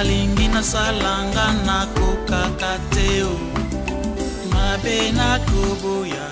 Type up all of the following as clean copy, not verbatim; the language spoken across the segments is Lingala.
Lingi na salanga na kukakateo mabe na kubuya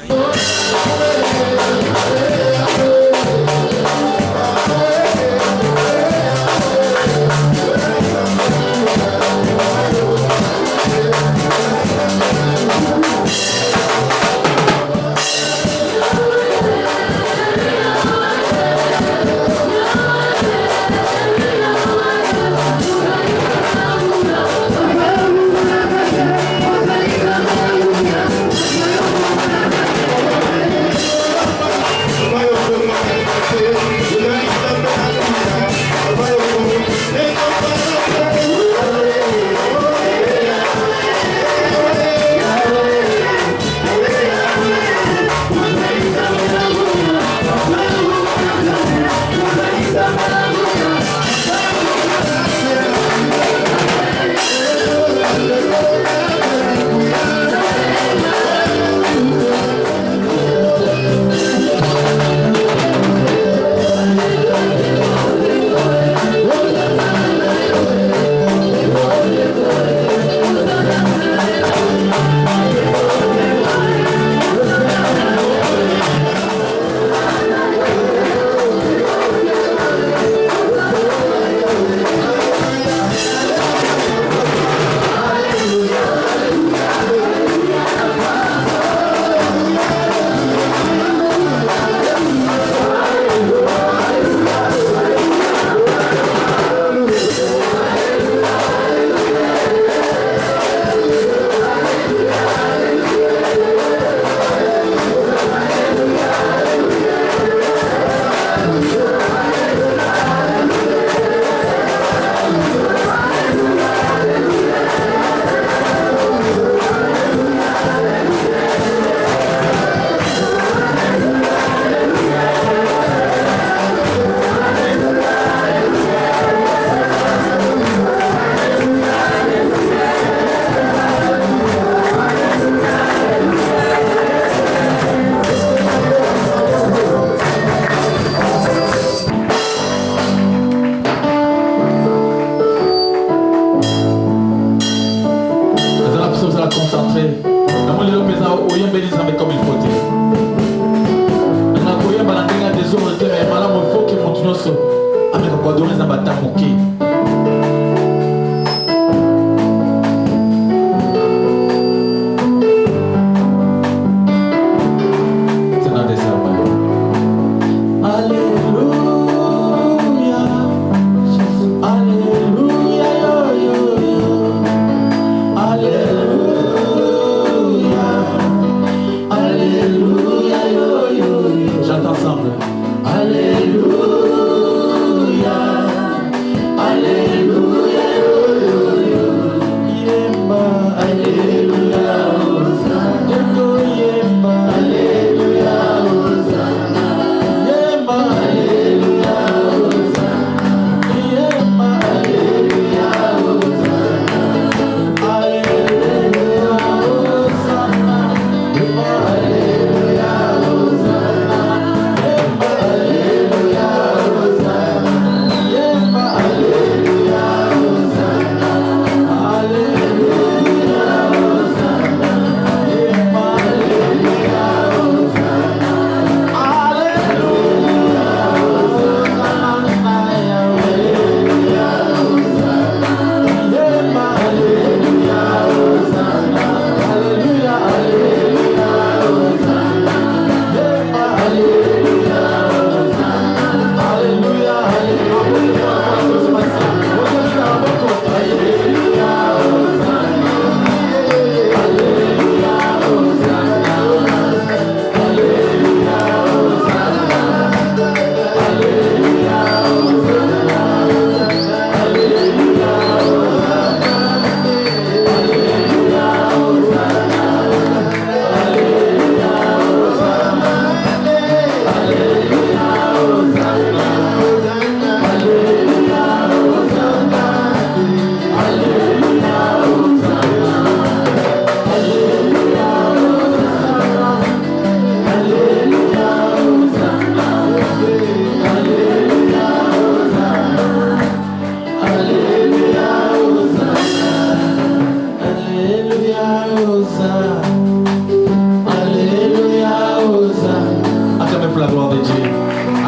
pour la gloire de Dieu.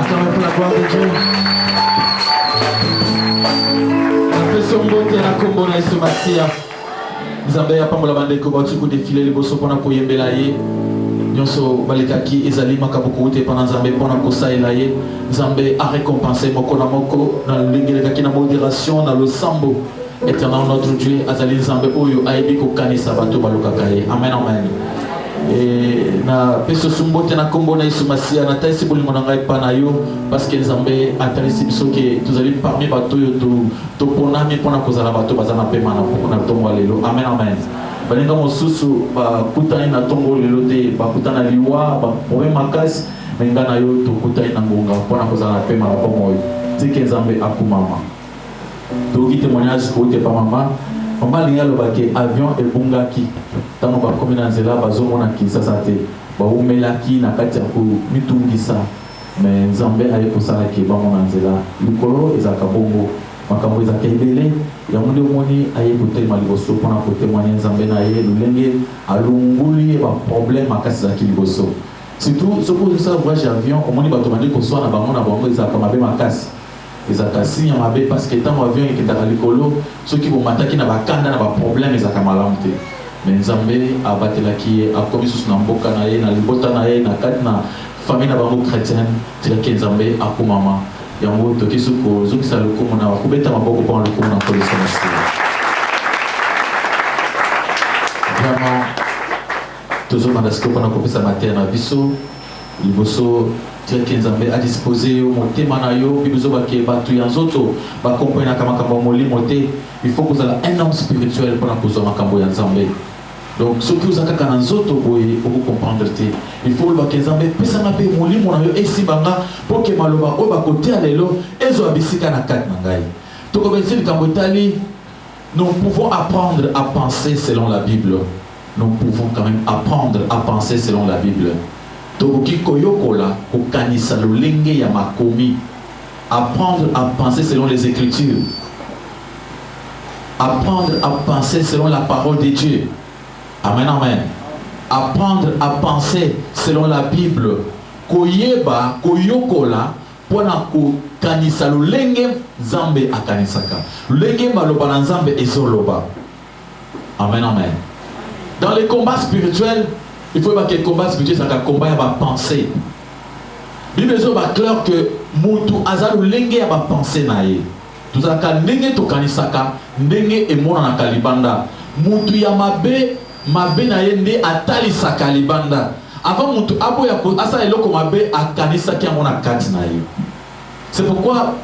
Acclamez pour la gloire de Dieu. Son beauté na kombo na Yesu Masia. Nzambe ya pambola bandeko batu ko défiler liboso pona ko yembela ye. Nyonso balekaki ezali makabuku te pona Nzambe pona ko saela ye. Nzambe a récompensé moko na moko na lingelekaki na modération na le sambo. Éternel notre Dieu azali Nzambe oyo aibi ko kanisa bato balokaka ye. Amen amen. Et na peso sumbote na kombo na Yesu Masia na taisi bolimo na ngai pa na yo parce que Nzambe atalisi biso ke tozali parmi bato yo to ponami pona kozala bato bazana pema na tongo lelo. Amen amen. Balinga mosusu ba kutani na tongo lelo te ba kutana liwa ba problème makasi menga na yo to kutani na ngonga pona kozala pema na pomo tike Nzambe akumama. To ki témoignage ko te pa mama. Maman linga lobake avion ebungaki tano ba komina nzela bazomona Kinshasa te ba umelaki na kati ya ku mitungisa mais Nzambe aye kosala ke ba mona nzela likolo ezaka bongo makambo ezaka ebele ya munde moni aye kotelema liboso pona kotémoigner Nzambe na ye lulenge alunguli ba problème makasi za liboso surtout ce que ça voyage avion omoni bato bandi koswa na bango na bango ezaka mabe makasi ezaka sinya mabe parce que tant avion ekendaka likolo soki bomataki na bakanda na baproblème ezaka malamu te mais Nzambe abatelaki akomi susu na mboka na ye na libota na ye na kati na famille na bango chrétienne tilaki Nzambe akumama yango toki suko zokisa lokumu na bakobeta maboko mpona lokumu na kolisa mosila vraiment tozomanda siko mpona kopesa mateya na biso liboso tilaki Nzambe adisposer yo motema na yo bibizo bake bato ya nzoto bakomprenaka makambo ya molimo te il faut kozala un homme spirituel mpona kozwa makambo ya Nzambe. Donc soki oza kaka na nzoto boye okocomprendre te il faut lobaka Nzambe pesanga mpe molimo na yo esimbanga mpo ke maloba oyo bakoteya lelo ezwa bisika na kati na ngai tokobelisi likambo etali. Nous pouvons apprendre à penser selon la Bible. Nous pouvons quand même apprendre à penser selon la Bible. Tokoki koyokola kokanisa lolenge ya makomi. Apprendre à penser selon les Écritures. Apprendre à penser selon la parole de Dieu. Amen, amen. Apprendre à penser selon la Bible. Koyeba, koyokola, pona kokanisa lolenge Nzambe akanisaka. Lolenge maloba na Nzambe ezoloba. Amen, amen. Dans les combats spirituels, il faut que le combat spirituel c'est un combat à ma pensée. Bible est clair que mutu azalu lenge ya ba pensée nae. Tout ça ka ndenge to kanisaka, ndenge e mona na kalibanda. Mutu ya mabe nae nde atali saka libanda. Avant mutu abo ya asa eloko mabe akanisaki ya mona kati nae. C'est pourquoi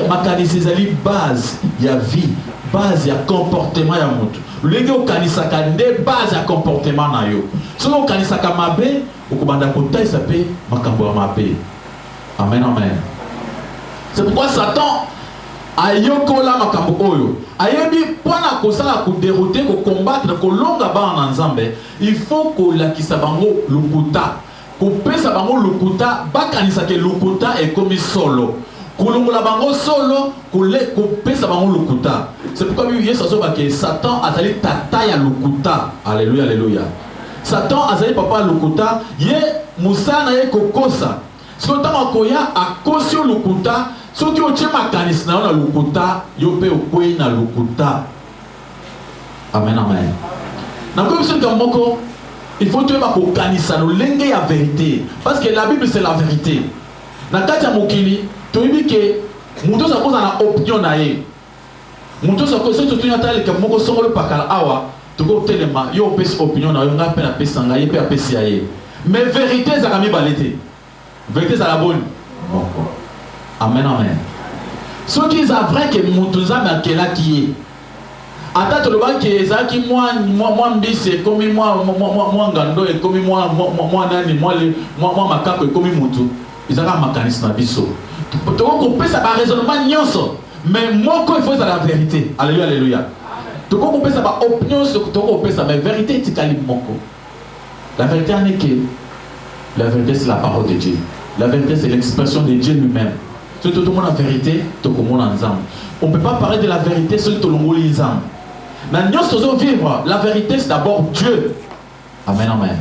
makanisi zali base ya vie, base ya comportement ya mutu. Lenge okanisaka nde base ya comportement na yo. Soki okanisaka mabe, okobanda kotaisa pe makambo ya mabe. Amen, amen. C'est pourquoi Satan ayokola makambo oyo. Ayebi pona kosala ko dérouter, ko combattre, ko longa ba na Nzambe, il faut ko lakisa bango lukuta. Ko pesa bango lukuta, bakanisa ke lukuta e komi solo. Kulungula bango solo, ko pesa bango lukuta. C'est pourquoi Yesu azoba ke Satan azali tata ya lukuta. Alléluia, alléluia. Satan azali papa lukuta, ye musana ye kokosa. Soki otanga koya akosi lukuta, soki otie makanisi na yo na lukuta, yo pe okwei na lukuta. Amen, amen. Na koyi biso likambo moko, il faut toyeba kokanisa lolenge ya vérité. Parce que la Bible c'est la vérité. Na kati ya mokili, toyebi ke mutu oza koza na opinion na ye. Mutu oza koza soki totuni ata likambo moko songolo pakala awa, toko telema yo opesi opinion na yo nga mpe napesa ngai ye mpe apesi ya ye. Mais vérité ezalaka mibale te. Vérité ezala bonne. Amen, amen. Soki eza vrai ke mutu Nzambe akelaki ye. Ata tolobaki ezalaki mwa mbisi ekomi mwa ngando ekomi mwa nani mwa makako ekomi mutu. Ezalaka makanisi na biso. Toko kopesa ba raisonnement nyonso. Mais moko il faut la vérité. Alléluia, alléluia. Toko kopesa ba opinion sur toko kopesa mais vérité tikali moko. La vérité en est que la vérité c'est la parole de Dieu. La vérité c'est l'expression de Dieu lui-même. Si tout le monde a la vérité, tout le monde ensemble. On ne peut pas parler de la vérité si tout le monde est ensemble. Dans nous vivre, la vérité c'est d'abord Dieu. Amen, amen.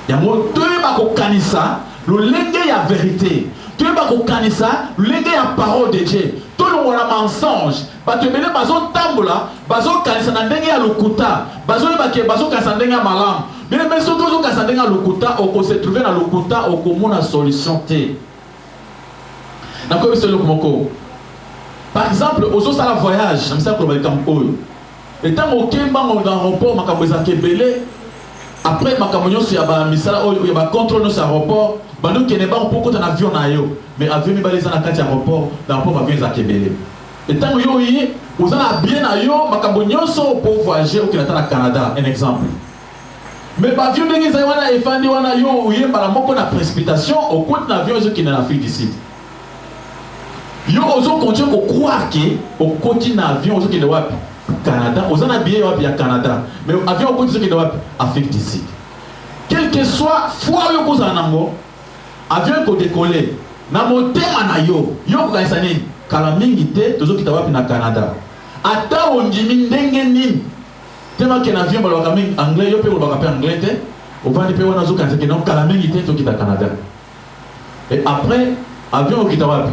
Yango toyeba ko kanisa le lenge ya vérité. Toyeba ko kanisa le lenge ya parole de Dieu. Tout le monde a mensonge. Bato ebele bazo tambola, bazo kanisa na ndenge ya lokuta. Bazo yeba ke bazo kanisa ndenge ya malamu. Mais mais surtout bazo kanisa ndenge ya lokuta, oko se trouver na lokuta, oko mona solution te. Na ko biso lokomoko. Par exemple, aux autres à la voyage, je me sais que et tant au Kemba, on a un aéroport, makambo ezakebele. Après, makambo nyonso ya ba misala, il y a contrôle nos aéroport. Bando qui n'est pas pour un avion na yo, mais avion mi balé na kati aéroport, dans aéroport avion ezakebele. Et tant yo yi, vous en a bien na yo, makambo nyonso pour voyager au Canada, un exemple. Mais avion ndenge za wana efandi wana yo yi para moko na précipitation, au côté d'avion qui est dans l'Afrique du Sud. Yo ozo continue ko croire que au côté d'avion ozo qui est wapi Canada, ozo na billet wapi ya Canada, mais avion au côté qui est wapi Afrique du Sud. Quel que soit fois yo ko za nango, avion ko décoller na motema na yo, yo ko kaisani kala mingi te tozo kita wapi na Canada. Ata ondimi ndenge nini. Tema que l'avion ba loka mingi anglais yo pe ko ba anglais te, o va pe wana zo kanse que non kala mingi te to kita Canada. Et après avion ko kita wapi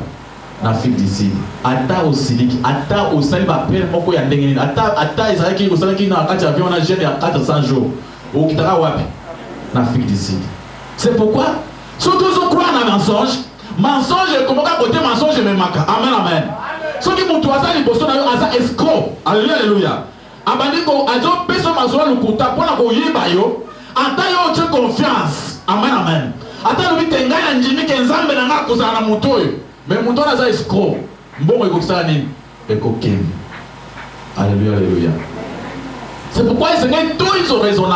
en Afrique du Sud, ata au siliki, ata au sali ba pere moko ya ndenge, ata ezalaki ko salaki na kati avion na jeune ya 400 jours. Au kitara wapi? En Afrique du Sud. C'est pourquoi surtout on croit dans mensonge, mensonge comme ka côté mensonge me maka. Amen amen. Ce qui mutu asali boso na yo asa escroc. Alléluia alléluia. Abandi ko ajo peso mazola lukuta pona ko yiba yo, ata yo che confiance. Amen amen. Ata lubi tengana njimi ke nzambe na ngako za na mutu yo. Mais mon don a escroc. Bon, et coquin. Alléluia, alléluia. C'est pourquoi il s'est tout ils ont raisonné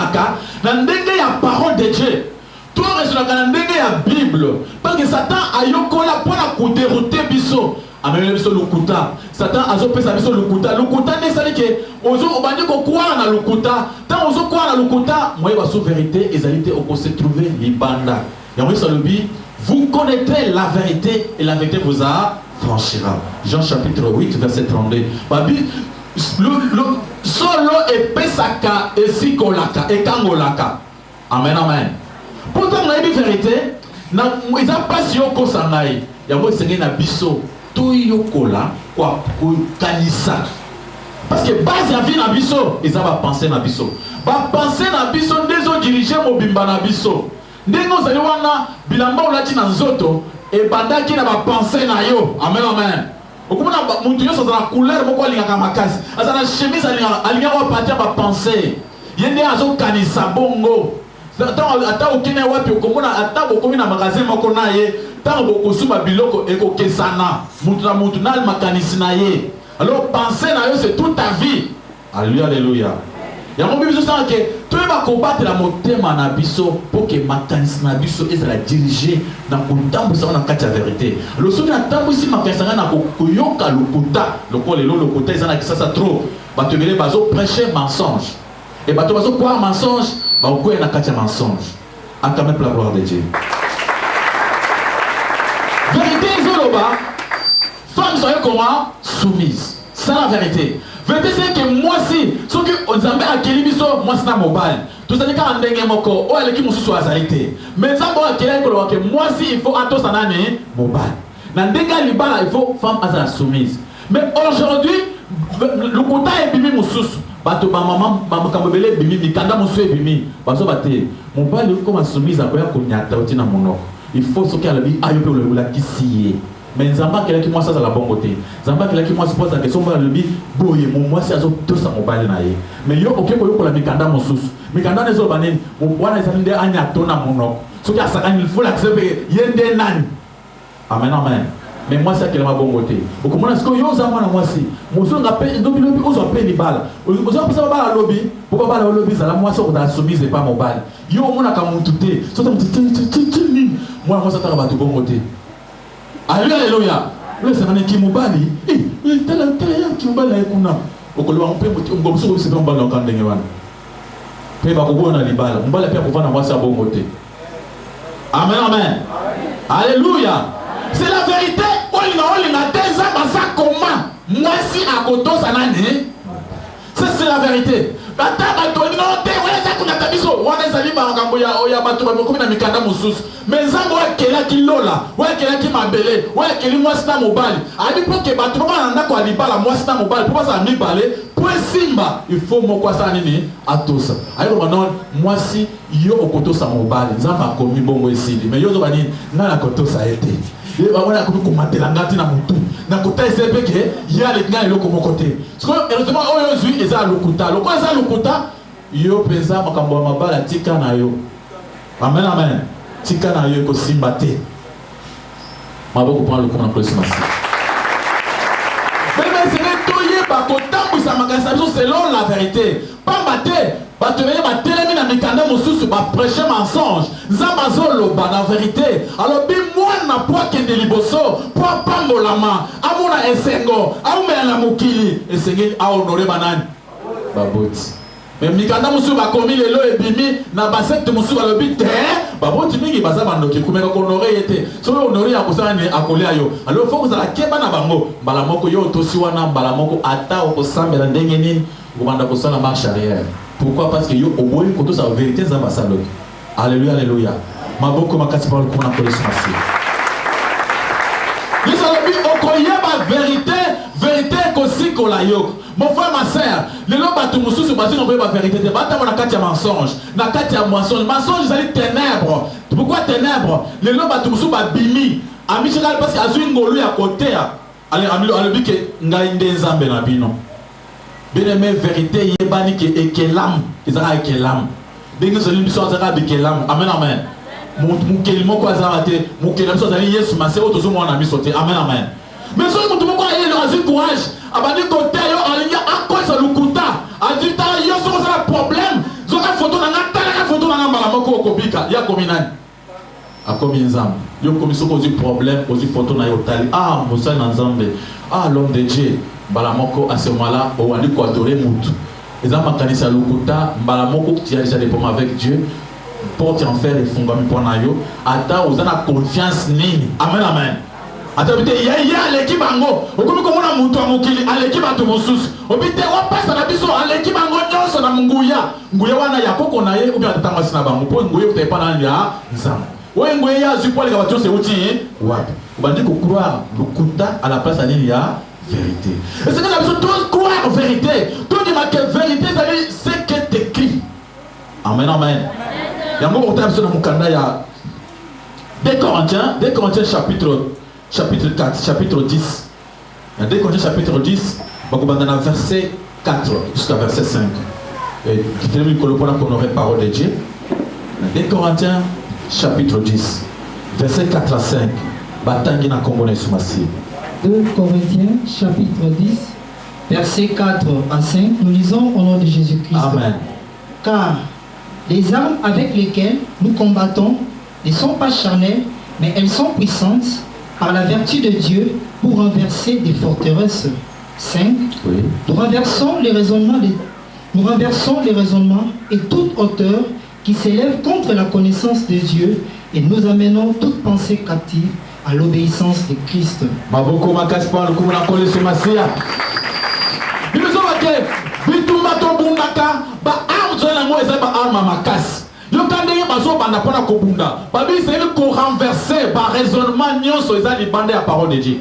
dans la parole de Dieu. Tout raisonné dans la Bible. Parce que Satan a yokola pour la dérouter biso. Amen, biso lukuta. Satan a zo pesa biso lukuta. Lukuta ne sali que ozo obandi ko croire na lukuta. Tant ozo croire na lukuta, moi ba sous vérité ezalité au se trouver libanda. Ya moi ça le bi. Vous connaîtrez la vérité et la vérité vous affranchira. Jean chapitre 8, verset 32. Solo et pesaka et sikolaka et kangolaka. Amen, amen. Pourtant, on a une vérité. Ils n'ont pas si on s'engaille. Il y a un biso. Tout yokola, quoi, kanisa. Parce que base à vie na biso, ils ont pensé na biso. Ba penser na biso, des autres dirigeants mobimba na biso. Ndengo zali wana bilamba olati na nzoto e bandaki na ba penser na yo. Amen amen. Okumana muntu yo sozana couleur moko alingaka makasi. Azana chemise alinga wa partir ba penser. Yende azo kanisa bongo. Ata okene wapi okomona ata bokomi na magasin moko na ye. Tango bokosuma biloko ekokesana. Muntu na makanisi na ye. Alors penser na yo c'est toute ta vie. Alléluia alléluia. Il y a un moment où tu vas combattre la motema na biso pour que makanisi na biso ezala diriger na kotambusa na kati ya vérité. Le soki na tambusi makanisi na koyoka lokuta, lokole lo lokuta ezana kisasa trop. Bato ebele bazo prêcher mensonge. Et bato bazo croire mensonge, ba okoya na kati ya mensonge. Acclamez pour la gloire de Dieu. Vérité ezoloba, femme soyez comment soumise. C'est la vérité. Vérité c'est que moi si, ce que Nzambe a keli biso, moi c'est na mobile. Tout ça dit quand ndenge moko, o eleki mususu azalité. Mais Nzambe a keli ko que moi si il faut ato sanane mobile. Na ndenge libala il faut femme azala soumise. Mais aujourd'hui, le kota est bimi mususu. Bato ba maman makambo bele bimi mikanda musu e bimi. Baso bate. Mobile comme soumise akoya ko nyata otina monoko. Il faut ce qu'elle dit ayo pe le la kisiye. Mais Nzamba qui moi ça la bonne côté. Nzamba qui moi se pose la question pour le bi boye moi c'est azo tout ça mobile na ye. Mais yo OK ko la mikanda mosusu. Mikanda ne zo banene mo wana ezalinde anya tona monoko. Ce qui a ça il faut l'accepter yende nani. Amen amen. Mais moi c'est que la bonne côté. Au comment est-ce que yo zama na moi si. Mo zo ngape ndo bilobi ozo pe ni bala. Ozo pesa bala lobby. Pourquoi bala lobby ça la moi ça on a soumise et pas mobile. Yo mona ka mututé. So ta mututé moi ça ta ba to bon côté. Alléluia, alléluia. Le Seigneur qui m'obali. Tel qui m'obali kuna. Okolo mpe mboso ko sepe mbala ka ndenge wana. Pe ba ko bona libala. Mbala pe ko vana mwasi abongo te. Amen amen. Alléluia. C'est la vérité. Olinga teza basa comment. Mwasi akoto sanani. Ça c'est la vérité. Ata batoni non te weza kuna tabiso wana ezali makambo ya bato bakomi na mikanda mosusu mais nzambe akelaki lola akelaki mabele akeli mwasi na mobali ali mpo ke bato bana ndako alibala mwasi na mobali mpo bazala mibale po esimba il faut moko asala nini atosa ayikoba non mwasi yo okotosa mobali nzambe akomi bongo esili mais yo ozoba nini nga nakotosa ye te ye bamona akomi komatela nga ti na motu nakota ese mpe ke ye aleki nga eloko moko te sikoyo heureusement oyo ozwi eza lokuta lokola eza lokuta yo mpenza makambo ya mabala tika na yo amen amen tika na yo ekosimba te maboko mpona lokuma na kolesi masi mais esenge toyeba kotambwisa makanisa biso selon la vérité pamba te bato beye batelemi na mikanda mosusu baprêche mensonge nzambe azoloba na vérité alobi mwana po akende liboso po apambolama amona esengo aumela na mokili esengeli ahonore banani baboti mais mikanda mosusu bakomi lelo ebimi na basekte mosusu balobi te baboti mingi baza bandoki kumeka kohonore ye te soki honore ya kosala nini akolia yo alo fo kozala keba na bango mbala moko yo otosi wana mbala moko ata okosambela ndenge nini okobanda kosala marche arrière. Pourquoi? Parce que yo oboyi koto sa vérité nzamba saloki. Alléluia, alléluia. Maboko makasi parole kuna kolesi masi. Lisalobi okoyeba vérité, vérité kosikola yo. Mon frère, ma sœur, le nom bato mosusu bazi nokoyeba vérité te bata na kati ya mensonge, na kati ya mensonge. Mensonge ezali ténèbres. Pourquoi ténèbres? Le nom bato mosusu babimi. Amichaka parce que azui ngolu ya côté ya. Alobi ke ngai nde nzambe na bino. Bien-aimé, vérité, yebani ke ekelam, ezaka ekelam. Dengue soli biso azaka bekelam. Amen amen. Mukeli moko azaka te, mukeli biso azali Yesu mase otozo mwana miso te. Amen amen. Mais soki mutu moko aye le azi courage, abandi côté yo alinga akosa lukuta. Adita yo soko za problème, zoka photo na ngata photo na ngamba moko okobika, ya komi nani? Akomi nzambe. Yo komi soko ozi problème, ozi photo na yo tali. Ah, Moussa na nzambe. Ah, l'homme de Dieu. Balamoko à ce moment-là, on a dit quoi adorer Moutou. Et dans ma canisa lokuta, Balamoko qui a déjà des problèmes avec Dieu, porte en faire les fondements pour nayo. Ata, vous avez confiance nini. Amen, amen. Ata, vous dites, ya l'équipe ango. Vous comme on a Moutou à Moukili, à l'équipe à Tomosus. Vous dites, on passe à la biso, à l'équipe ango, non, c'est la Munguya. Nguya wana ya koko na ye, ou bien à Tamasina Bango. Pour Nguya, vous n'avez pas dans ya, Zam. Oui, Nguya, je crois les voitures, c'est outil. Ouais. Vous allez croire lokuta à la place à l'Ilia. Vérité. Et c'est que la personne doit croire en vérité. Tout dit que vérité, c'est que tu écris. Amen, amen. Il y a un mot pour t'amener dans mon canal. Il y a 2 Corinthiens chapitre 4, chapitre 10. Il y a 2 Corinthiens chapitre 10, verset 4 jusqu'à verset 5. Et qui te dit qu'on aurait parole de Dieu. 2 Corinthiens chapitre 10, verset 4 à 5. Batangi na Congo na Soumasi. 2 Corinthiens chapitre 10, versets 4 à 5, nous lisons au nom de Jésus-Christ. Amen. Car les armes avec lesquelles nous combattons ne sont pas charnelles, mais elles sont puissantes par la vertu de Dieu pour renverser des forteresses. 5. Oui. Nous renversons les raisonnements et toute hauteur qui s'élève contre la connaissance de Dieu et nous amenons toute pensée captive à l'obéissance de Christ. Maboko makasi pa lukumu na kolesi masia. Biso bake bitumba to bundaka ba arme na mo eza ba arme makasi. Yo kandenge bazo banda pona ko bunda. Ba bi c'est ko renverser par raisonnement nyonso eza libande ya parole de Dieu.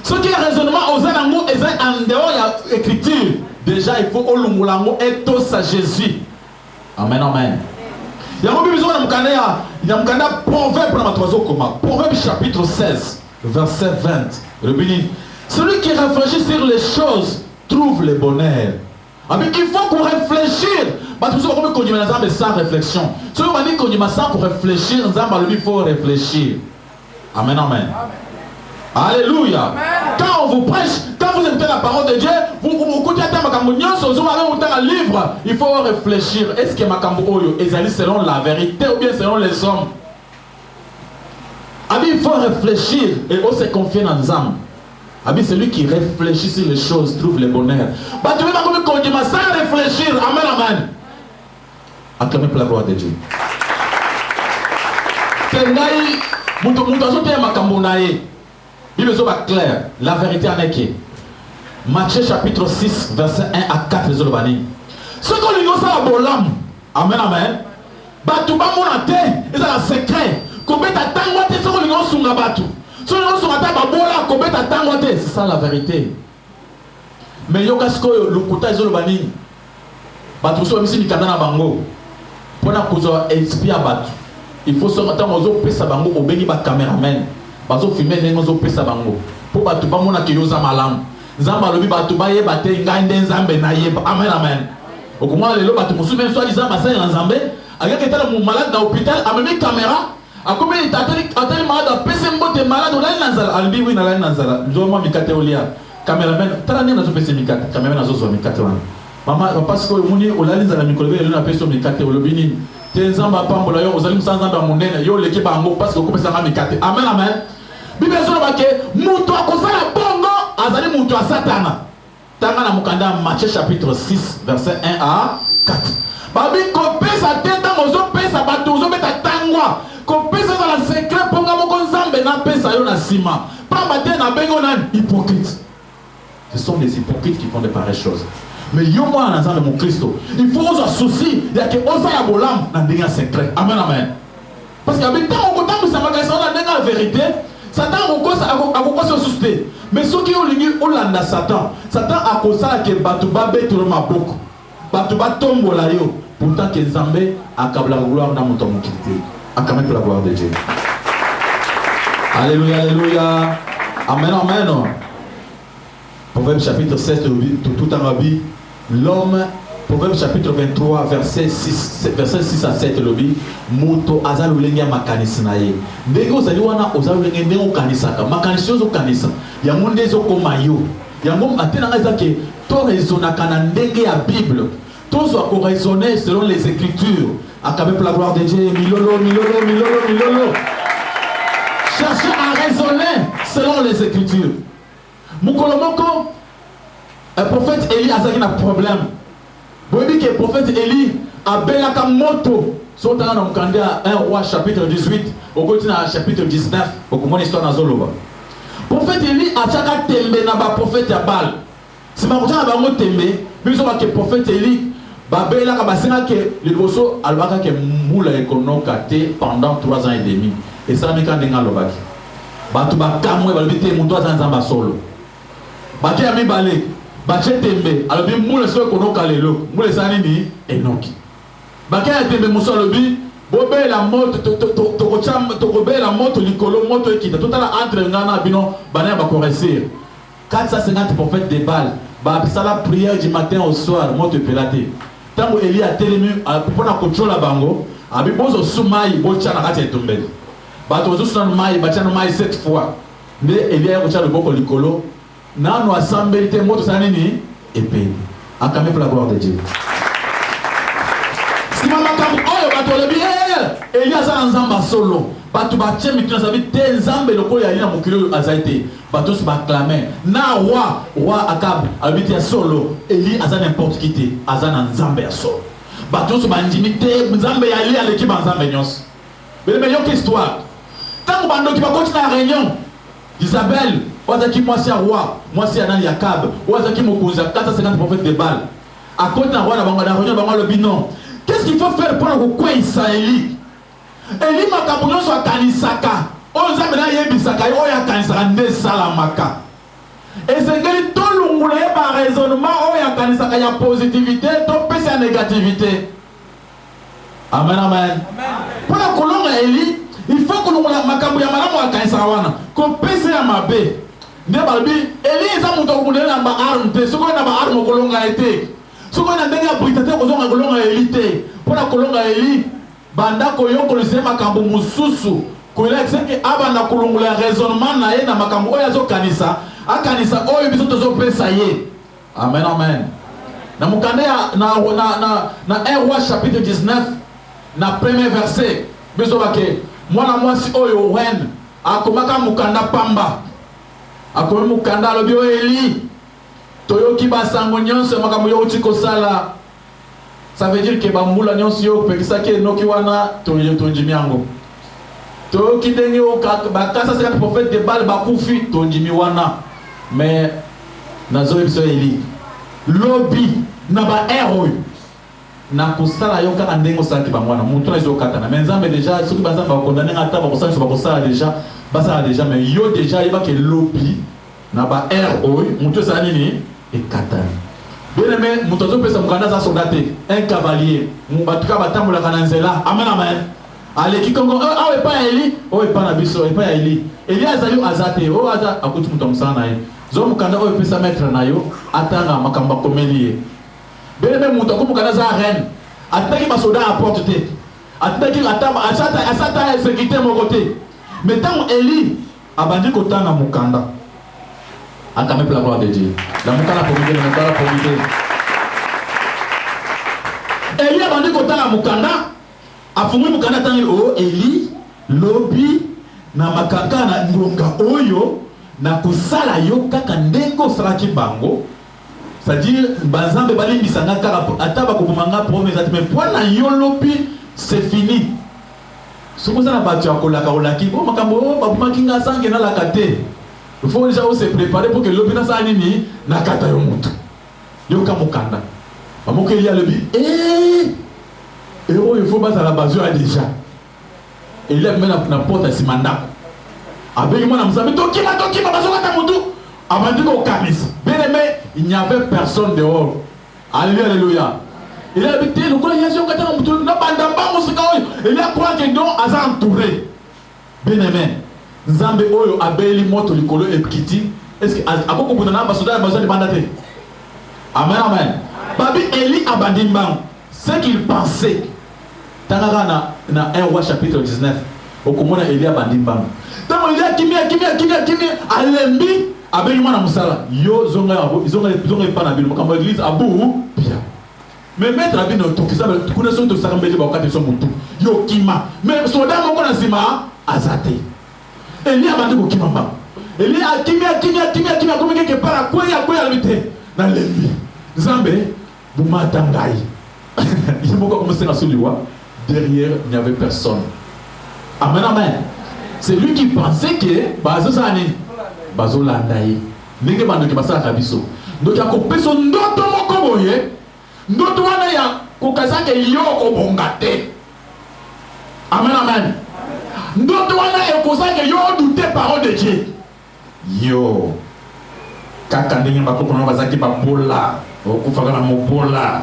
Ce qui est raisonnement aux anango eza en dehors ya écriture. Déjà il faut olumulango etos à Jésus. Amen amen. Il y a un proverbe pour la Proverbe chapitre 16, verset 20. Celui qui réfléchit sur les choses trouve le bonheur. Il faut qu'on réfléchisse. Sans réflexion. Si on dit qu'on dit ça pour réfléchir, il faut réfléchir. Amen, amen. Alléluia. Quand on vous prêche, quand vous écoutez la parole de Dieu, vous écoutez un livre, il faut réfléchir. Est-ce que Makambo Oyo est selon la vérité ou bien selon les hommes? Il faut réfléchir et on se confie dans les âmes. Celui qui réfléchit sur les choses trouve le bonheur. Tu veux pas sans réfléchir. Amen, amen. Acclamez pour la gloire de Dieu. Bible est clair, la vérité en est qui Matthieu chapitre 6, verset 1 à 4, les Olobani. Ce ça bolam. Amen, amen. Batu ba mona te, c'est un secret. Kobeta tango te, so lingo sunga batu. So lingo sunga ta ba bola kobeta tango te, c'est ça la vérité. Mais yo kasko le kota ezolo bani. Batu so misi mikanda na bango. Pona kozo espia batu. Il faut se mettre en pesa bango au béni ba cameraman. Bazo filmer les ozo pesa bango. Pour batu ba mona ke yoza malam. Nzamba lobi batu ba ye bate ngande nzambe na ye. Amen amen. Okomwa lelo batu musu même soit disant basay nzambe. Aya ke tala mon malade dans l'hôpital a même caméra. A combien il t'attend malade a pesa mbote malade olai nanzala. Albi oui na la nanzala. Nzoma mikate olia. Cameraman tala ni na zo pesa mikate. Cameraman na zo mikate wana. Maman parce que moni olali nzala mikolbe lelo na pesa mikate olobini. Tenzamba pambola yo ozalim sanzamba monene yo leki bango parce que kopesa nga mikate. Amen amen. Bible zo bake muto akosala bongo azali muto a satana. Tanga na mukanda Matthieu chapitre 6 verset 1 à 4. Babi kopesa teta mozo pesa bato zo beta tangwa. Kopesa za la secret ponga moko nzambe na pesa yo na sima. Pamba te na bengo na hypocrite. Ce sont des hypocrites qui font de pareilles choses. Mais yo moi en ensemble mon Christ, il faut aux soucis, il y a que osa ya bolam dans des secrets. Amen amen. Parce que avec tant on compte ça magasin dans la vérité, Satan on cause à se suspect. Mais ceux qui ont ligne Olanda Satan a causé que batuba beto ma boko. Batuba tombola yo pourtant que Nzambe accable la gloire dans mon temps qualité. Acclame pour la gloire de Dieu. Alléluia alléluia. Amen amen. Proverbe chapitre 16 tout en rabbi. L'homme, Proverbe chapitre 23, verset 6 à 7, lobby, Moto azalulenga makanisinaye. Ndego zaliwana ozalulenga ndego kanisaka. Makanisio zo kanisa. Ya monde zo komayo. Ya mom atena ngazake to raisonnaka na ndenge ya Bible. To zo ko raisonner selon les Écritures. Akabe pour la gloire de Dieu. Milolo. Cherchez à raisonner selon les Écritures. Mukolomoko, un prophète Élie a un problème. Vous voyez que le prophète Élie a belaka moto. Sont dans le candidat 1 roi chapitre 18, au continent chapitre 19, au comment l'histoire dans Zoloba. Prophète Élie a chaka tembe na ba prophète ya Baal. Si ma kocha ba ngo tembe, biso ba ke prophète Élie ba belaka ba singa ke le boso albaka ke mula ekonoka te pendant 3 ans et demi. Et ça me kande ngalobaki. Ba tu ba kamwe ba bité muto azanzamba solo. Baki ami balé, bache tembe, alors bi moule so kono kalelo, moule sani ni enoki. Baki ya tembe muso lobi, bobe la moto to kobe la moto likolo moto ekita, tout à entre ngana bino bana ba corriger. 450 prophètes de Baal, ba sala prière du matin au soir, moto pelaté. Tango Eli a telemi pour na contrôle bango, abi bozo sumai bocha na kati tombeli. Ba to zo sunan mai bacha na mai 7 fois. Mais Eli a kocha le boko likolo. Nano assemblée te moto sanini épée. Acclamez pour la gloire de Dieu. Si maman comme oyo bato le bien, Elia za nzamba solo. Bato ba tchemi tu nasabi te nzambe loko ya ina mukilo azaite. Bato se acclamer. Na roi Akab habite solo. Eli aza n'importe qui te, aza na nzambe solo. Bato se bandimi te nzambe ya Eli aleki nzambe nyos. Mais meilleure histoire. Tant bando qui va continuer la réunion. Isabelle Wazaki moi c'est roi, moi c'est Anani Akab, Wazaki Mokoza, 450 prophètes de Baal. À côté d'un roi, la réunion le binon. Qu'est-ce qu'il faut faire pour le quoi Israéli? Eli Makabouyon soit Kanisaka. On zamena yebisaka, oya Kanisaka ne salamaka. Et c'est que tout le monde par raisonnement, oya Kanisaka, il y a positivité, tout peut c'est négativité. Amen, amen. Pour la colonne Eli, il faut que nous makambu ya malamu wa Kanisaka wana, qu'on pèse ya mabe. Nebalbi, Eli eza muto kumulele na ba arme te, soko na ba arme kolonga ete. Soko na ndenge ya britate kozonga kolonga Eli te. Pona kolonga Eli, banda koyoko lise makambu mususu. Koyela exeke abanda kolongola raisonnement na ye na makambu oyo azo kanisa. Akanisa oyo biso tozo pesa ye. Amen amen. Na mukande na 1 roi chapitre 19 na premier verset. Biso bake mwana mwasi oyo wen akomaka mukanda pamba. Akomi mukanda alobi o Eli toyoki basango nyonso makambo yo utiko sala. Ça veut dire que bambula nyonso yo pekisaki enoki wana tonjimi yango. Toyoki ndenge o bakasa seka prophète de Baal bakufi tonjimi wana. Mais nazo biso Eli lobi na ba héros na kusala yo kaka ndengo sala ki bangwana mutu na zo katana mais nzambe déjà ceux qui bazanga ba condamner ata ba kusala ba kusala déjà basala déjà mais yo déjà yeba ke lobi na ba RO mutu sa nini e katana bien aimé mutu zo pesa mukanda za soldate un cavalier mu batuka batambola kana nzela amen amen ale kikongo awe pa Eli o pa na biso e pa Eli azali azate o aza akuti mutu musana na ye zo mukanda o pesa maître na yo atanga makamba komelie. Bien même mon temps comme Canada reine, attaquer ma soldat à porte tête, attaquer la table, à sécurité mon côté. Mais tant Eli a bandit qu'au temps à Mukanda, a quand même la gloire de Dieu. La Mukanda pour m'aider, la Mukanda pour m'aider. Eli a bandit qu'au temps à Mukanda, a fourni Mukanda tant oh Eli, lobby, na makaka na ngonga oyo, na kusala yo kaka ndengo saraki bango. C'est-à-dire, bazambe bali bisanga kaka ataba ko manga promesse mais pour na yolopi c'est fini. Ce que ça n'a pas tu akolaka olaki bon makambo babuma kinga sange na la kate. Il faut déjà se préparer pour que lopi na sa nini na kata yo mutu. Yo kamukanda. Bamoke li alobi oh il faut baza la base déjà. Il est même na porte à simandako. Avec moi na mzambe tokima bazoka ta mutu. Avant qu'on camise. Bien aimé, il n'y avait personne dehors. Alléluia, alléluia. Il a habité le collège, il a croire que non, il a entouré. Bien aimé, Nzambe Oyo Abeli Moto Likolo et Kiti. Est-ce que à quoi vous avez besoin de mandater? Amen, amen. Babi Eli Abandimban, ce qu'il pensait. Tangarana, dans 1 roi chapitre 19, au Komona Eli Abandimban. Tant il a kimi, Alembi. Avec moi, yo zonga pas na bilmo comme l'église abou bien. Mais mettre la vie dans tout ça, tu connais son de ça comme ba okate son mutu. Yo kima. Mais soda moko na sima azate. Eli abandi ko kima ba. Eli akimia comme quelque part quoi ya limité na levi. Nzambe buma tangai. Il faut commencer à souliwa. Derrière, il n'y avait personne. Amen amen. C'est lui qui pensait que bazo ça ni bazolanda ye ndenge bandoki basalaka biso ndoki akopesa ndoto moko boye ndoto wana ya kokazaka yo kobonga te. Amen amen. Ndoto wana ekozaka yo douter parole de Dieu yo kaka ndenge bakoko na bazaki bapola okufaka na mopola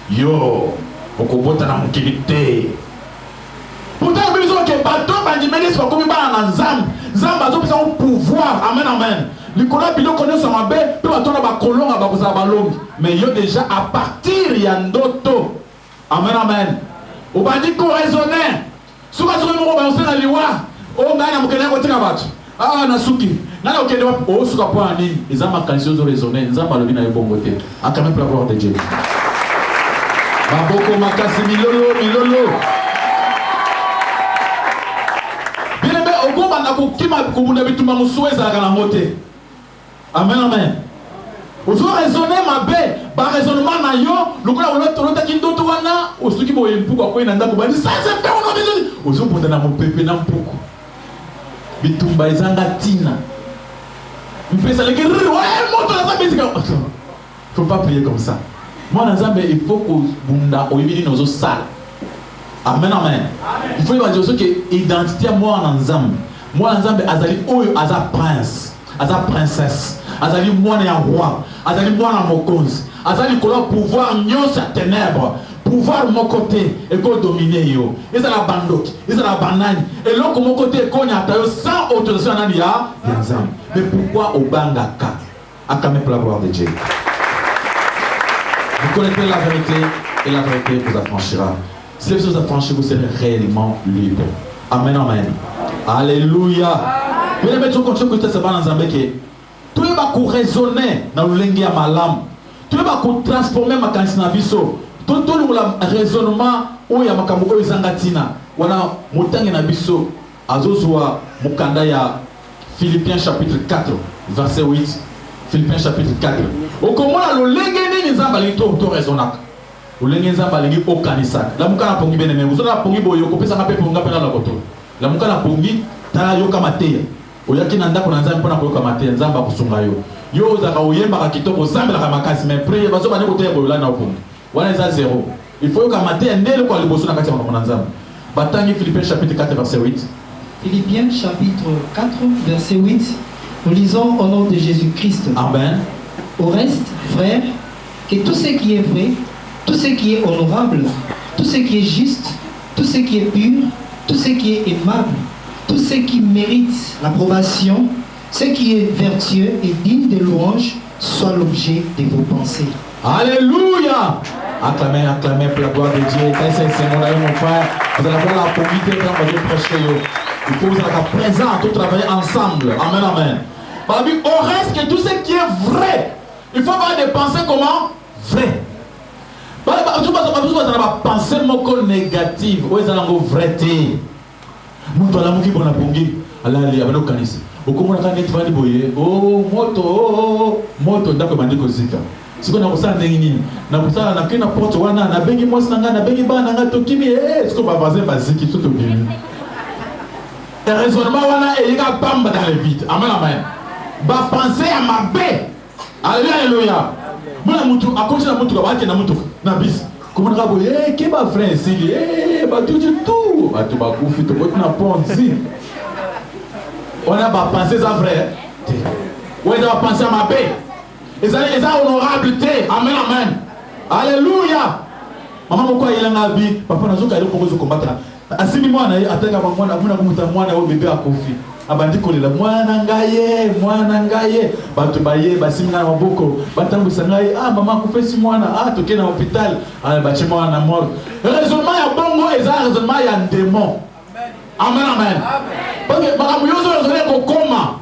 yo okobota na mokili te. Pourtant besoin que bateau bandimeli soit comme bana nzambe nzambe azopesa un pouvoir. Amen amen. Nicolas Bilo connaît son abbé puis bateau na ba kolonga ba koza balongi mais yo déjà à partir ya ndoto. Amen amen. O bandi ko raisonner suka suka mo ba osena liwa o ngana mukenya ko tika bato na suki na okende o suka po ani ezama kanisi zo raisonner nzamba lobi na yo bongo te akame pour la gloire de Dieu. Baboko makasi milolo amen amen. Vous raisonnez ma bête, par raisonnement na yo, le coup l'autre qui d'autre wana, au ce qui m'a eu pourquoi quoi il n'a pas dit ça c'est fait on a dit. Aux autres pour dans mon pépé n'a beaucoup. Bitumba izanga tina. Mpesa le guerre ouais moto la ça musique. Faut pas prier comme ça. Moi dans Zambie il faut que bunda oyibini nozo sala. Amen amen. Il faut dire que identité moi en Nzambe. Moi en Nzambe azali oyo aza prince, aza princesse, azali moi na roi, azali moi na mokonzi, azali kola pouvoir nyonso ya ténèbres, pouvoir mon côté et ko dominer yo. Ezala bandoki, ezala banani. Et l'autre mon côté ko nya tayo sans autorisation nani ya Nzambe. Mais pourquoi obangaka? Akame pour la gloire de Dieu. Vous connaissez la vérité et la vérité vous affranchira. Si vous affranchez, vous serez réellement libre. Amen, amen. Alléluia. Vous allez mettre au contraire que c'est pas dans un bec. Tout le monde raisonner dans le lingue à ma lame. Tout le monde transformer ma canne na biso. Tout le raisonnement où il y a ma kambo zangatina. Wana mutangi na biso. Azozwa mukanda ya Philippiens chapitre 4 verset 8. Philippiens chapitre 4. Au comment le lingue ni nzamba li to raisonnable. Ulenge nzamba lingi okanisaka la mukana pongi bene mais uzona pongi boyo kopesa ngape ponga pena la koto la mukana pongi tala yoka mateya oyaki na ndako na nzambe pona koyoka mateya nzamba kusunga yo zaka oyemba ka kitoko zambela ka makasi mais prier bazo bane koteya boyo la na pongi wana eza zéro Il faut que matin ndelo kwa liboso na kati ya makambo nzambe. Batangi Philippiens chapitre 4 verset 8. Philippiens chapitre 4 verset 8. Nous lisons au nom de Jésus-Christ. Amen. Au reste, frères, que tout ce qui est vrai, tout ce qui est honorable, tout ce qui est juste, tout ce qui est pur, tout ce qui est aimable, tout ce qui mérite l'approbation, ce qui est vertueux et digne de louange, soit l'objet de vos pensées. Alléluia. Acclamez, acclamez pour la gloire de Dieu. C'est mon frère. Vous allez avoir la probité quand vous allez prêcher. Il faut que vous soyez présents, tous travailler ensemble. Amen, amen. Au reste, que tout ce qui est vrai, il faut avoir des pensées comment? Vrai. Tout le monde penser négative. Où est-ce que vrai? Nous allons vous dire bongi. Allah ali abano kanisi. Okomona kana etvandi boye. Oh moto ndako bandiko zika. Siko na kusana nini? Na kusana na kina porte wana na bengi mwasi na na bengi bana nga tokimi siko ba vaser baziki tout tokimi. Le raisonnement wana et il a bamba dans les vides. Amen amen. Ba penser à ma paix. Alléluia. Mona mutu akoche na mutu kabaki na mutu na bis. Comment on va qui va frère ici? Bah tout du tout. Bah tu vas couper, tu vas na ponzi. On a pas pensé ça vrai. Ouais, on va penser à ma paix. Et ça honorabilité. Amen, amen. Alléluia. Maman pourquoi il a un habit? Papa n'a jamais proposé de combattre. Asini mwana ataka mwana mwana kumuta mwana au bébé akofi. Abandi kolela mwana ngaye bato baye basimina maboko batambisa ngai mama kufesi mwana toke na hôpital bachi mwana na mort. Raisonnement ya bongo eza raisonnement ya démon. Amen amen. Parce que bakamu yozo raisonner ko koma.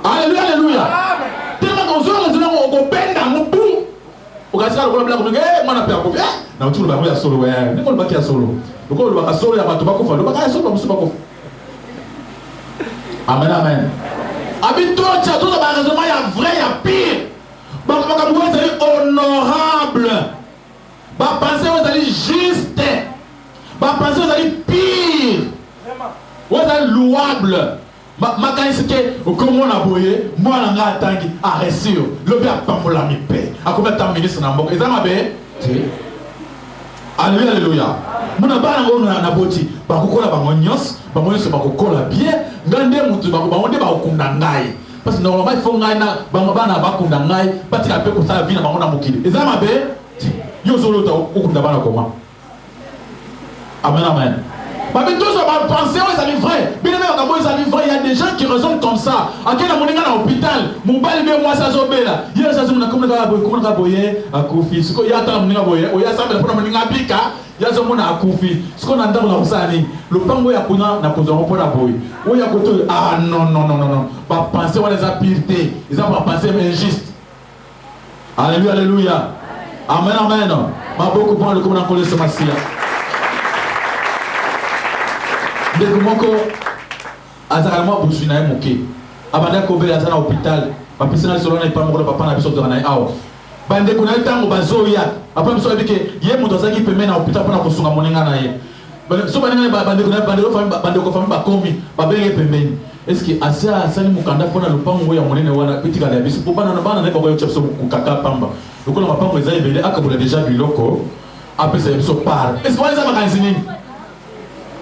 Alléluia alléluia. Tellement qu'on zo raisonner ko benda mubu. Ukasika lokola bla ko mwana pe akofi. Na utulu ba ya solo ni ko ba ki ya solo. Ko ba ka solo ya bato bakofa ba ka solo musu bakofa. Amen, amen. Habituellement, tu as tout un raisonnement, il y a vrai, il y a pire. Vous allez honorable. Pensez, vous allez juste. Pensez, vous allez pire. Vous allez louable. Comme on a boyé, moi, on a attendu à réussir. Le bien, pas pour la mi-paix. À combien de temps, ministre, on a boyé? Ils ont mabé? Alléluia, alléluia. Mon abana na boti bakokola bango nyos bango nyos bakokola bien ngande mutu bango bakunda ngai parce que normalement il faut ngai na bango bana bakunda ngai batika pe ko sa vie na bango na mokili ezama be yo zolo ta okunda bana comment. Amen amen. Mais tous va penser aux amis vrais. Bien même quand ils amis vrais, il y a des gens qui raisonnent comme ça. À quel moment on est à l'hôpital, mon bal bien moi ça zobela. Il y a ça on a comme on a boyé à Kofi. Ce qu'il y a tant on a boyé, il y a ça mais pour on a bika, il y a ça on a Kofi. Ce qu'on a dans la Rousani, le pango ya kuna na kozongo pour la boy. Où il y a côté non. Pas penser on les a pirté. Ils ont pas pensé mais injuste. Alléluia alléluia. Amen amen. Ma beaucoup pour le comme on a collé ce massia. Ndeko moko azalama busuna ye moke abanda kobela azana hôpital bapisana solo na ipa moko papa na biso to na awa bandeko na tango bazoya après biso bike ye moto azaki pembe na hôpital pona kosunga moninga na ye so bandeko fami bakomi babenge pembeni est-ce que asa asali mukanda pona lupango ya monene wana pitika na biso po bana na bako yo chapso kukaka pamba lokola mapango eza ebele akabula déjà biloko apesa biso par est-ce que weza makanzini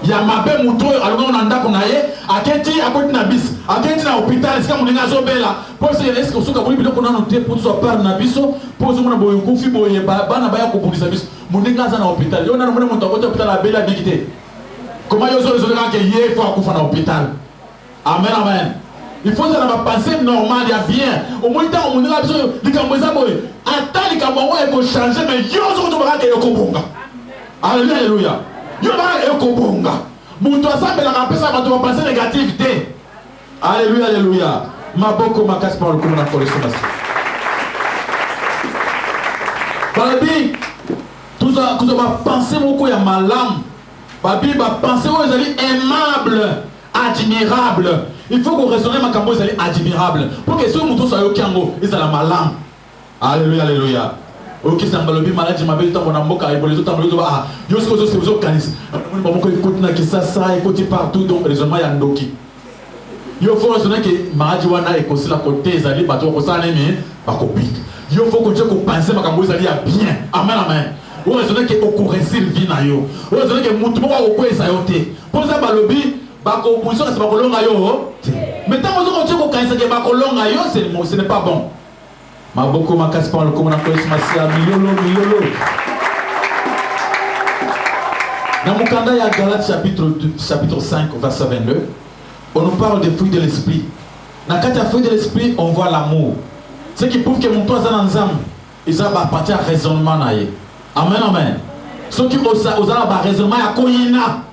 ya mabe muto alongo na ndako na ye aketi akoti na bis aketi na hôpital sika moninga azobela pour se est-ce que soka boli biloko na noté pour so par na biso pour zo mona boyo kufi boye bana baya ko bundisa biso moninga za na hôpital yo na mona moto akoti hôpital abela bikite comment yo zo ka ye faut akufa na hôpital. Amen amen. Il faut ça na penser normal ya bien au moins temps moninga biso likambo za boye ata likambo wa ko changer mais yo zo to ba ka yo ko bonga. Alléluia alléluia. Yo ba ekobonga mutu asambela kapesa bato bapense négativité. Alléluia alléluia. Maboko makasi par le comme na kolesona. Babi tout ça penser moko ya malam. Babi ba penser aux ali aimable, admirable. Il faut qu'on raisonne makambo ezali admirable pour que ce mutu soit yo kiango ezala malam. Alléluia alléluia. Ok, ça m'a levé malade, je m'avais dit qu'on a moqué avec les autres, yo ce que c'est aux organismes. On m'a écouté na qui ça écouté partout donc raisonnement ya ndoki. Yo faut raisonner que malade wana et aussi la côté ezali bato ko ça nemi ba ko pique. Yo faut que tu penses makambo ezali ya bien. Amen amen. Ou raisonner que au réussir vie na yo. Ou raisonner que mutu moko ko esa yo te. Pour ça balobi ba ko position c'est ba kolonga yo. Mais tant que tu ko kanisa ke ba kolonga yo, ce n'est pas bon. Maboko makasi pa le komona ko esmasia milolo. Dans Mukanda ya Galates chapitre 5 verset 22, on nous parle des fruits de l'esprit. Dans les fruits de l'esprit, on voit l'amour. Ce qui prouve que mon toit est dans l'ensemble. Et ça va partir à raisonnement. Amen, amen. Ce qui osent un raisonnement à koyina.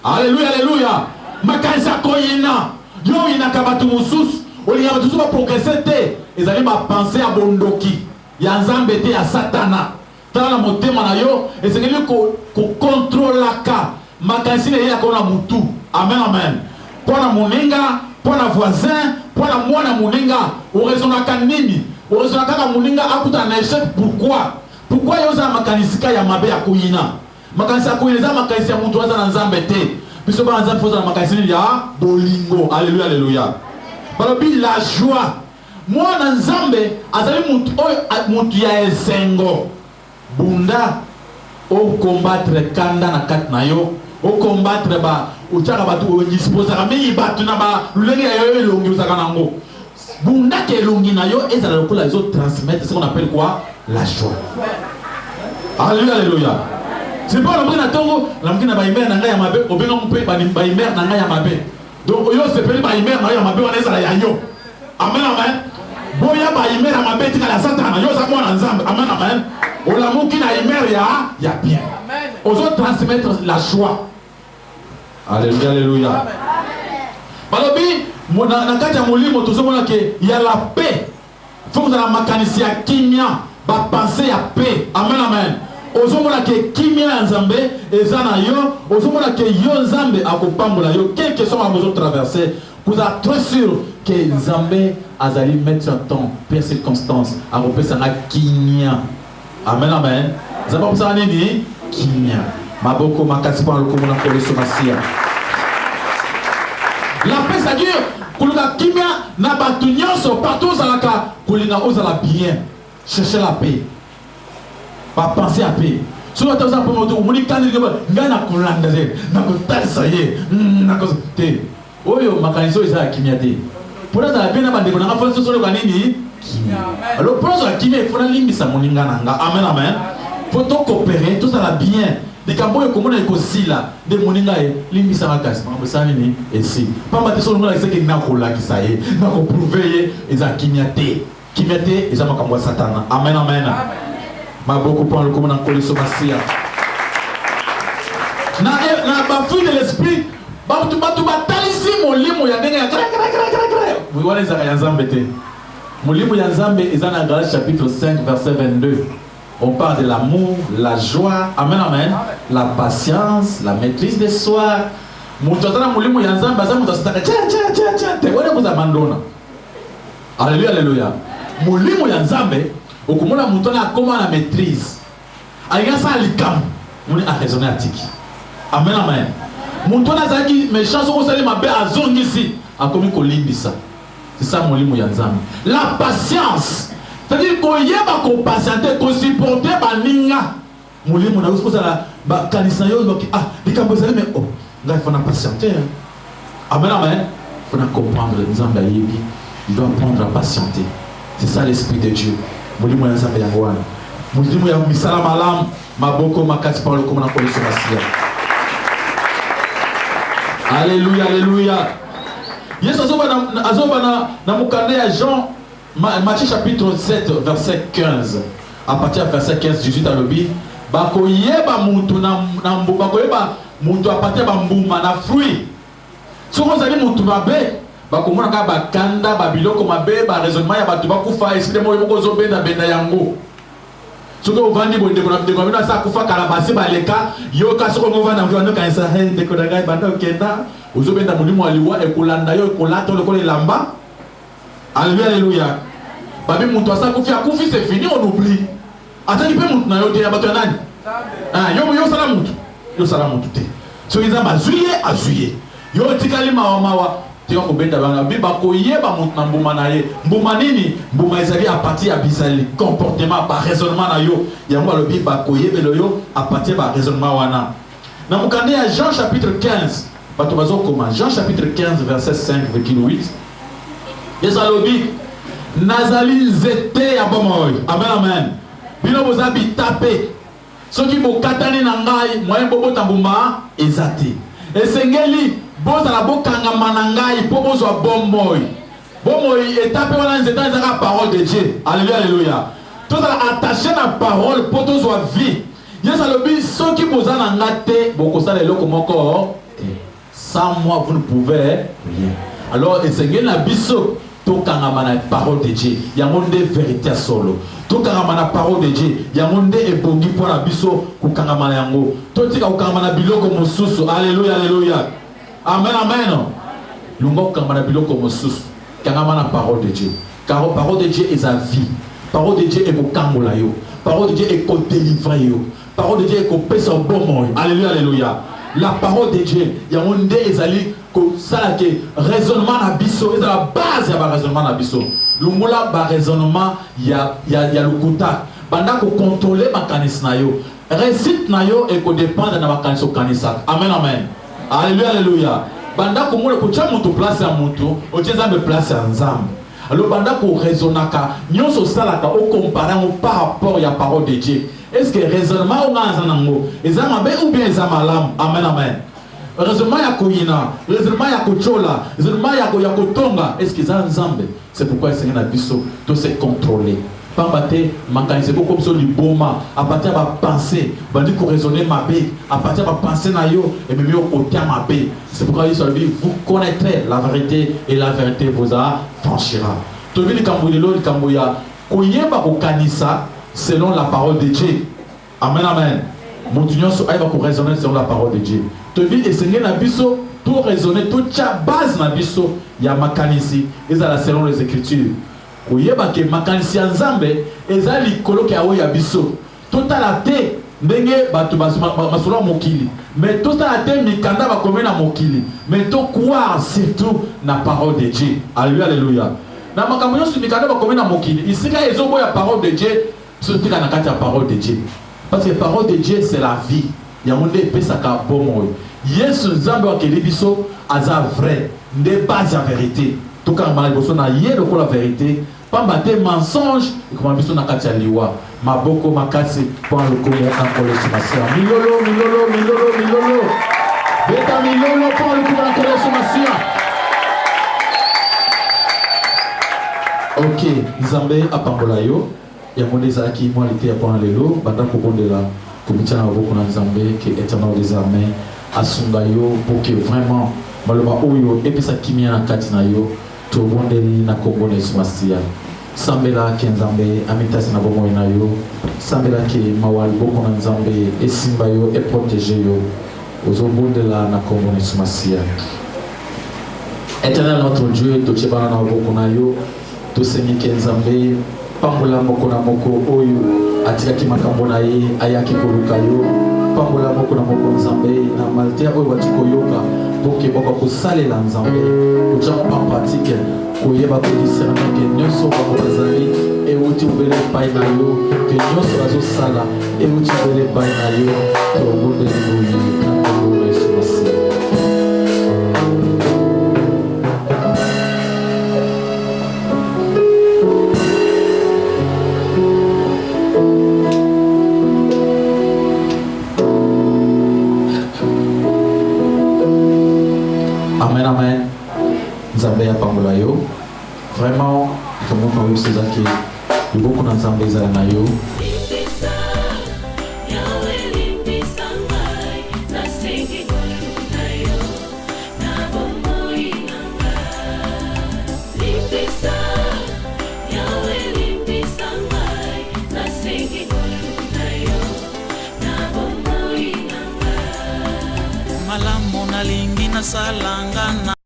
Alléluia, alléluia. Makansa koyina. Yo ina kabatu musus. Oli ya batusu ba progresser te. Ils allaient ma penser à bondoki. Ya nzambe te à satana. Tala motema na yo. Et c'est que ko contrôle la ka. Makansi ne ya kona mutu. Amen, amen. Pona moninga. Pour un voisin, pour un moine moninga, au raison de la nini, au raison de la moninga, à tout un échec, pourquoi? Pourquoi il y a un makanisika ya mabe ya kuyina? Makanisika kuyina, makanisika moutoua za nzambete. Puisque par exemple, il faut makanisika ya bolingo. Alléluia, alléluia. Balobi la joie. Moi, nzambe, azali moutou ya esengo. Bunda, au combattre kanda na kat na yo, au combattre ba. Uchaka batu dispose à mais batu na ba lulenge ya yo longi usaka nango bunda ke longi na yo ezala lokola les autres transmettre ce qu'on appelle quoi la joie. Alléluia, alléluia. C'est pas l'homme na tongo l'homme na ba imer na nga ya mabe obenga mpe ba imer na nga ya mabe donc yo se peli ba imer na ya mabe wana ezala ya yo. Amen, amen. Boya ba imer na mabe tika la satana yo sa mwana nzambe. Amen, amen. Olamuki na imer ya bien. Aux autres transmettre la joie. Alléluia, alléluia. Balobi, nakati ya molimo tozomona ke il y a la paix. Faut que la makanisi ya kimia, ba penser ya paix. Amen, amen. Ozomona ke kimia nzambe ezana yo, ozomona ke yo nzambe akopambola yo, quel que soit besoin traverser, vous êtes très sûr que nzambe azali mettre temps, per circonstance, akopesa na kimia. Amen, amen. Nzambe akopesa nini? Kimia. Maboko makasi pa lokomona ko lesomasia. La paix ça dire kuluka kimia na batu nyonso partout zalaka kulinga ozala bien. Chercher la paix. Pas penser à paix. Si vous avez un peu de moni kandi nga na kulanda ze na kotalisa ye na kote. Oyo makaniso eza kimia te. Pour ça bien na bande na fa so so ka nini? Kimia. Alors pour ça kimia il faut la limbisa moninga nanga. Amen, amen. Faut tout coopérer, tout ça va bien. Des cambois comme on est aussi là, des moninga et limbisa makas, on ça nini et si. Pas ma question là c'est que na ko la qui ça y est, na ko prouver et ça kimiate et ça makamwa satana. Amen, amen. Ma beaucoup pour le comme on coller sur masia. Na ba fruit de l'esprit, ba tu batalisi molimo ya ndenge ya vous voyez ça ya nzambete. Molimo ya nzambe ezana Galates chapitre 5 verset 22. On parle de l'amour, la joie, amen, amen, la patience, la maîtrise de soi. Alléluia, alléluia. Molimo ya nzambe, okomona mutona comment la maîtrise. Aya sa likam, moni a raisonner atiki. Amen, amen. Mutona zaki méchant so sali mabe azongisi, akomi ko limbisa. C'est ça molimo ya nzambe. La patience. C'est-à-dire qu'on y a qu'on patienter, qu'on supporter, baninga. Mouli mon avis pour ça la canisayo donc ah les camboisés mais oh là il faut patienter. Amen, amen. Il faut comprendre nzamba yebi. Il doit apprendre à patienter. C'est ça l'esprit de Dieu. Mouli mon nzamba yangwana. Mouli mon ya misala malam maboko makati par le comme on a connu sur la sia. Alléluia, alléluia. Yesu azoba na mukande ya Jean Matthieu chapitre 7 verset 15. À partir du verset 15 18 à l'obi bakoyeba muntu na mbuma bakoyeba muntu à partir ba mbuma na fruit. Si vous avez muntu mabe bakomona ka bakanda babiloko mabe ba raisonnement ya batu bakufa esprit mo yoko zobenda benda yango. Soko ovandi bonde kona de komina sa kufa kalabasi baleka yo ka soko ngovana mvana kanisa he de kodaga banda okenda uzobenda mulimo aliwa ekolanda yo ekolato lokole lamba. Alléluia, alléluia. Babi muntu asa kufi c'est fini on oublie. Atani pe muntu na yo te ya bato nani? Ah yo sala mutu te. So iza bazuye azuye. Yo tikali mawa tika kobenda bana biba koyeba mutu na mbuma na ye mbuma nini mbuma ezali à partir ya bizali comportement ba raisonnement na yo yango alobi ba koyebelo yo à partir ba raisonnement wana na mukande ya Jean chapitre 15 bato bazokoma Jean chapitre 15 verset 5,8 Yesu alobi nazali nzete ya bomoi amen amen bino bozabi tape soki bokatani na ngai moyen bobota mbuma ezate esengeli bozala bokangama na ngai po bozwa bomoi etape wana nzete ezaka parole de Dieu alléluia alléluia tozala attaché na parole po tozwa vie Yesu alobi soki boza na nga te bokosala eloko moko sans moi vous ne pouvez rien alors esengeli na biso tokangama na parole de Dieu yango nde vérité solo tokangama na parole de Dieu yango nde ebongi mpo na biso kokangama na yango totika kokangama na biloko mosusu alléluia alléluia amen amen lungo kokangama na biloko mosusu kangama na parole de Dieu car parole de Dieu est sa vie parole de Dieu ekokangola yo parole de Dieu ekodélivrer yo parole de Dieu ekopesa bomoi alléluia alléluia la parole de Dieu yango nde ezali ko sala ke raisonnement na biso eza la base ya ba raisonnement na biso lumula ba raisonnement ya lokuta banda ko contrôler makanisi na yo réussite na yo e ko dépendre na makanisi kanisa amen amen alléluia alléluia banda ko mole ko tia mutu place ya mutu o tia nzambe place ya nzambe alors banda ko raisonnaka nyonso salaka o comparer par rapport ya parole de Dieu est-ce que raisonnement o nganza nango eza mabe ou bien eza malamu amen amen raisonnement ya koyina raisonnement ya kochola raisonnement ya kotonga est-ce que ça nzambe c'est pourquoi c'est na biso to se contrôler pambate makanise ko comme so liboma à partir ba penser bandi ko raisonner mabe à partir ba penser na yo et même yo côté mabe c'est pourquoi il dit vous connaîtrez la vérité et la vérité vous affranchira to vini kambulelo kambuya koyeba ko kanisa selon la parole de Dieu amen amen montunyoso aiba ko raisonner selon la parole de Dieu to vini esengé na biso tout raisonner tout cha base na biso ya makanisi ezala selon les écritures koyeba ke makanisi ya nzambe eza likolo ke awo ya biso totala te ndenge bato basolo mokili mais totala te mikanda bakome na mokili mais to croire surtout na parole de Dieu alléluia alléluia na makambo nyonso mikanda bakome na mokili isika ezoboya parole de Dieu sotika na kati ya parole de Dieu parce que parole de Dieu c'est la vie yango nde epesaka bomoi yesu nzambe wakeli biso aza vrai nde base ya vérité tokangama na liboso na ye lokola vérité pamba te mensonge ekoma biso na kati ya liwa maboko makasi mpona lokomo ankolo simasia milolo milolo milolo milolo beta milolo mpona lokomo ankolo simasia ok nzambe apambola yo yango nde ezalaki mwa lite ya mpona lelo banda kobondela komitia na maboko na nzambe ke éternel des armées asunga yo pour que vraiment maloba oyo epesa kimia na kati na yo tobondeli na kombo na Yesu Masiya sambela ke nzambe amitasi na bomoi na yo sambela ke mawali boko na nzambe esimba yo eprotege yo ozobondela na kombo na Yesu Masiya Éternel notre Dieu tochebana na boko na yo tosengi ke nzambe pambola moko na moko oyo atikaki makambo na ye ayaki koluka yo pambola moko na moko nzambe na malte oyo batikoyoka poke boko kosalela nzambe kotya en pratique koyeba kodiscerner ke nyonso bango bazali euti obele epai na yo ke nyonso bazosala euti obele epai na yo tobondeli boye na kombo na Yesu Masiya amen amen nzambe ya pambola yo vraiment comme on peut se dire que beaucoup na nzambe ezala na yo malamu nalingi na salanga na